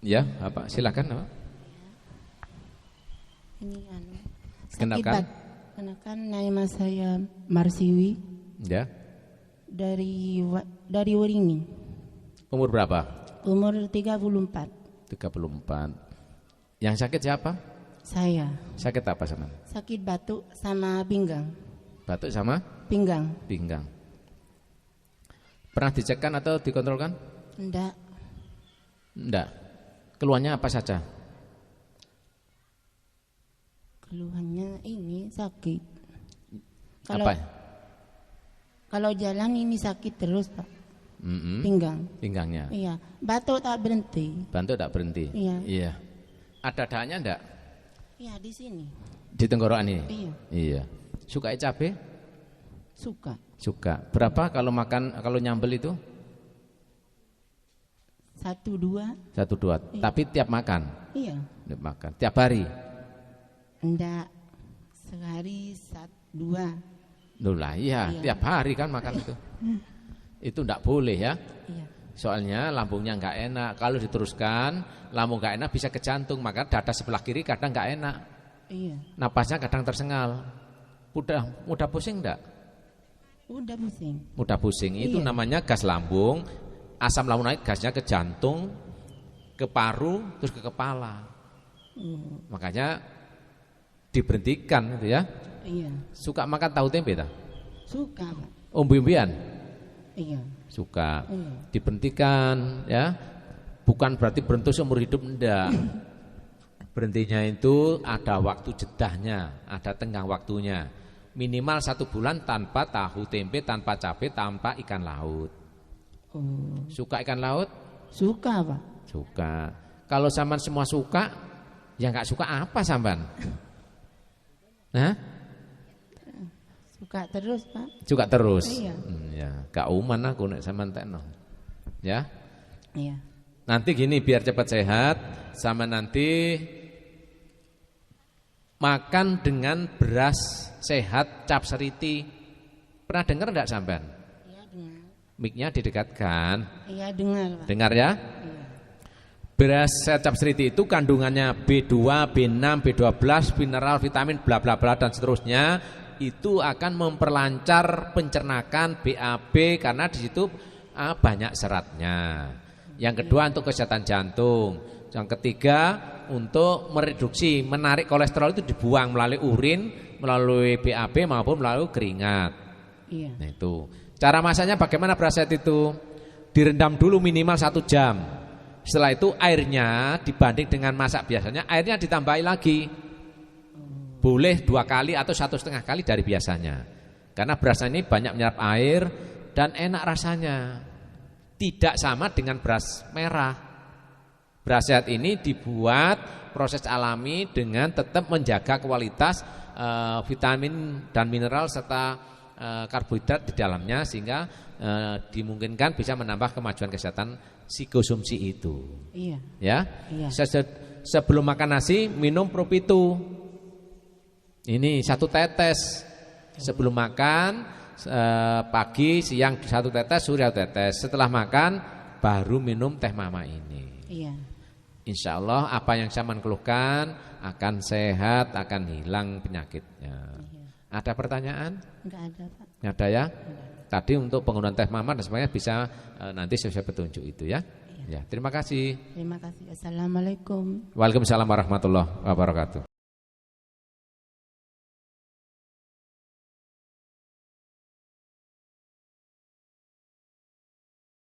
Ya, Bapak, silakan, Bapak. Ini Kenalkan. Kenalkan nama saya Marsiwi Ya. dari Waringin. Umur berapa? Umur 34. 34. Yang sakit siapa? Saya Sakit apa sama? sakit batuk sama pinggang. Batuk sama Pinggang. pinggang. Pernah dicekkan atau dikontrolkan? Enggak. Enggak. Keluhannya apa saja? Keluhannya ini sakit. Apa? Kalau jalan ini sakit terus, Pak. Mm-mm. Pinggang. Pinggangnya. Iya. Batuk tak berhenti. Batuk tak berhenti. Iya. Iya. Ada dahannya enggak? Iya, di sini. Di tenggorokan ini? Iya. Iya. Suka cabai? Suka. Suka. Berapa kalau makan, kalau nyambel itu? 1, 2. 1, 2. Iya. Tapi tiap makan? Iya. Tiap makan. Tiap hari? Enggak. Sehari 2. Loh lah, iya. Iya. Tiap hari kan makan itu. Itu enggak boleh ya. Iya. Soalnya lambungnya enggak enak. Kalau diteruskan, lambung enggak enak bisa ke jantung. Maka dada sebelah kiri kadang enggak enak. Iya. Napasnya kadang tersengal. Mudah pusing enggak? Udah pusing. Mudah pusing. Itu Iya. namanya gas lambung. Asam lambung naik, gasnya ke jantung, ke paru, terus ke kepala. Makanya diberhentikan gitu ya. Iya. Suka makan tahu tempe tak? Suka, Pak. Umbi-umbian? Iya. Suka. Iya. Diberhentikan ya. Bukan berarti berhenti seumur hidup, enggak. Berhentinya itu ada waktu jedahnya, ada tenggang waktunya. Minimal 1 bulan tanpa tahu tempe, tanpa cabai, tanpa ikan laut. Oh. Suka ikan laut? Suka, Pak. Suka. Kalau sampean semua suka, ya enggak suka apa sampean? Hah? Suka terus, Pak. Suka terus. Iya. Ya, gak uman aku nek sampean tekno. Ya. Iya. Nanti gini biar cepat sehat, sama nanti makan dengan beras sehat cap seriti. Pernah dengar enggak sampean? Iya, dengar. Mic-nya didekatkan. Iya, dengar, Pak. Dengar ya? Iya. Beras sehat cap seriti itu kandungannya B2, B6, B12, mineral, vitamin, bla bla bla dan seterusnya. Itu akan memperlancar pencernakan BAB karena di situ banyak seratnya. Yang kedua untuk kesehatan jantung. Yang ketiga untuk mereduksi, menarik kolesterol itu dibuang melalui urin, melalui BAB maupun melalui keringat. Iya. Nah itu. Cara masaknya bagaimana beras sehat itu? Direndam dulu minimal 1 jam. Setelah itu airnya dibanding dengan masak biasanya, airnya ditambahi lagi. Boleh 2 kali atau 1,5 kali dari biasanya. Karena beras ini banyak menyerap air dan enak rasanya. Tidak sama dengan beras merah. Beras sehat ini dibuat proses alami dengan tetap menjaga kualitas vitamin dan mineral serta karbohidrat di dalamnya sehingga dimungkinkan bisa menambah kemajuan kesehatan si konsumsi itu. Iya. Ya. Iya. Sebelum makan nasi minum Propitu. Ini 1 tetes sebelum makan pagi, siang 1 tetes, sore 1 tetes. Setelah makan baru minum teh mama ini. Iya. Insya Allah apa yang saya keluhkan akan sehat, akan hilang penyakitnya. Iya. Ada pertanyaan? Enggak ada, Pak. Ada ya? Tadi untuk penggunaan teh mama dan sebagainya bisa nanti saya petunjuk itu ya. Ya, terima kasih. Terima kasih. Assalamualaikum. Waalaikumsalam warahmatullahi wabarakatuh.